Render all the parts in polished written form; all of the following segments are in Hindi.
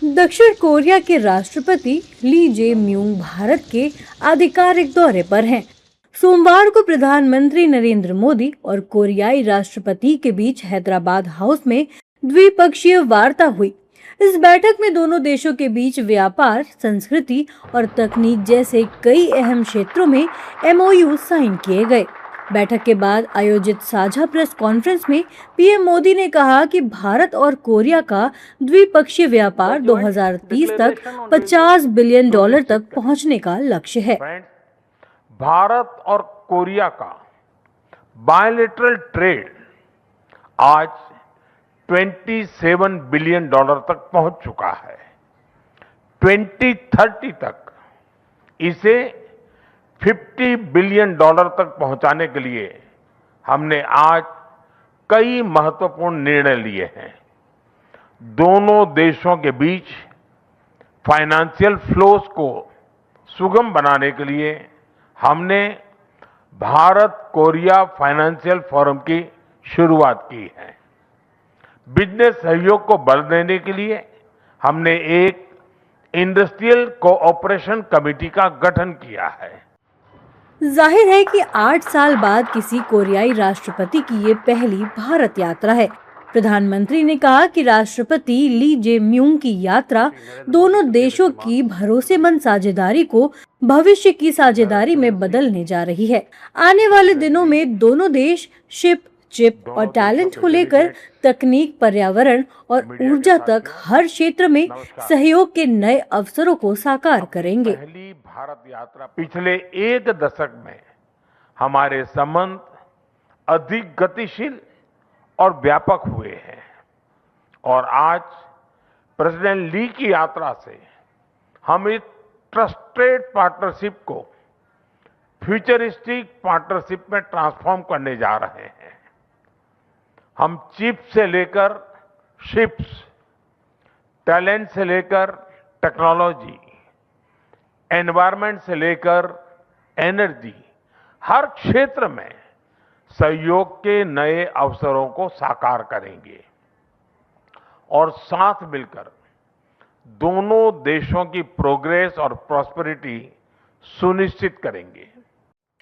दक्षिण कोरिया के राष्ट्रपति ली जे म्यूंग भारत के आधिकारिक दौरे पर हैं। सोमवार को प्रधानमंत्री नरेंद्र मोदी और कोरियाई राष्ट्रपति के बीच हैदराबाद हाउस में द्विपक्षीय वार्ता हुई। इस बैठक में दोनों देशों के बीच व्यापार, संस्कृति और तकनीक जैसे कई अहम क्षेत्रों में MOU साइन किए गए। बैठक के बाद आयोजित साझा प्रेस कॉन्फ्रेंस में पीएम मोदी ने कहा कि भारत और कोरिया का द्विपक्षीय व्यापार 2030 तक $50 बिलियन तक पहुंचने का लक्ष्य है। भारत और कोरिया का बायलैटरल ट्रेड आज $27 बिलियन तक पहुंच चुका है। 2030 तक इसे $50 बिलियन तक पहुंचाने के लिए हमने आज कई महत्वपूर्ण निर्णय लिए हैं। दोनों देशों के बीच फाइनेंशियल फ्लोस को सुगम बनाने के लिए हमने भारत कोरिया फाइनेंशियल फोरम की शुरुआत की है। बिजनेस सहयोग को बल देने के लिए हमने एक इंडस्ट्रियल कोऑपरेशन कमेटी का गठन किया है। जाहिर है कि 8 साल बाद किसी कोरियाई राष्ट्रपति की ये पहली भारत यात्रा है। प्रधानमंत्री ने कहा कि राष्ट्रपति ली जे म्यूंग की यात्रा दोनों देशों की भरोसेमंद साझेदारी को भविष्य की साझेदारी में बदलने जा रही है। आने वाले दिनों में दोनों देश शिप, चिप और टैलेंट को लेकर तकनीक, पर्यावरण और ऊर्जा तक हर क्षेत्र में सहयोग के नए अवसरों को साकार करेंगे। पहली भारत यात्रा पिछले एक दशक में हमारे संबंध अधिक गतिशील और व्यापक हुए हैं और आज प्रेसिडेंट ली की यात्रा से हम इस ट्रस्टेड पार्टनरशिप को फ्यूचरिस्टिक पार्टनरशिप में ट्रांसफॉर्म करने जा रहे हैं। हम चिप से लेकर शिप्स, टैलेंट से लेकर टेक्नोलॉजी, एनवायरनमेंट से लेकर एनर्जी, हर क्षेत्र में सहयोग के नए अवसरों को साकार करेंगे और साथ मिलकर दोनों देशों की प्रोग्रेस और प्रॉस्पेरिटी सुनिश्चित करेंगे।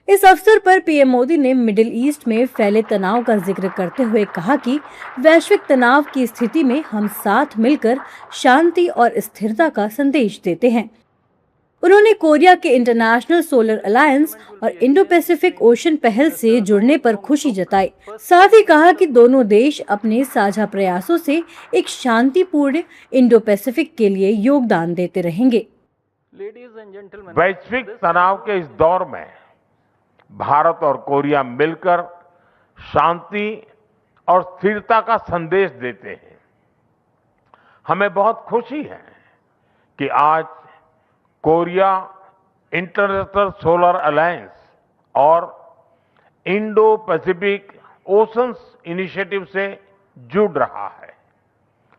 इस अवसर पर पीएम मोदी ने मिडिल ईस्ट में फैले तनाव का जिक्र करते हुए कहा कि वैश्विक तनाव की स्थिति में हम साथ मिलकर शांति और स्थिरता का संदेश देते हैं। उन्होंने कोरिया के इंटरनेशनल सोलर अलायंस और इंडो पैसिफिक ओशन पहल से जुड़ने पर खुशी जताई। साथ ही कहा कि दोनों देश अपने साझा प्रयासों से एक शांतिपूर्ण इंडो पैसिफिक के लिए योगदान देते रहेंगे। वैश्विक तनाव के इस दौर में भारत और कोरिया मिलकर शांति और स्थिरता का संदेश देते हैं। हमें बहुत खुशी है कि आज कोरिया इंटरनेशनल सोलर अलायंस और इंडो पैसिफिक ओशंस इनिशिएटिव से जुड़ रहा है।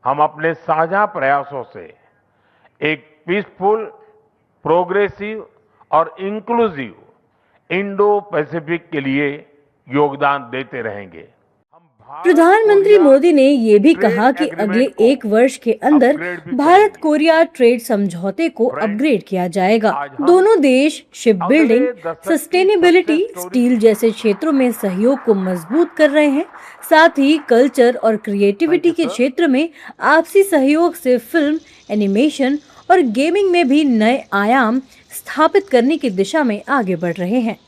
हम अपने साझा प्रयासों से एक पीसफुल, प्रोग्रेसिव और इंक्लूसिव इंडो पैसिफिक के लिए योगदान देते रहेंगे। प्रधानमंत्री मोदी ने ये भी कहा कि अगले 1 वर्ष के अंदर भारत कोरिया ट्रेड समझौते को अपग्रेड किया जाएगा। दोनों देश शिप बिल्डिंग, सस्टेनेबिलिटी, स्टील जैसे क्षेत्रों में सहयोग को मजबूत कर रहे हैं। साथ ही कल्चर और क्रिएटिविटी के क्षेत्र में आपसी सहयोग से फिल्म, एनिमेशन और गेमिंग में भी नए आयाम स्थापित करने की दिशा में आगे बढ़ रहे हैं।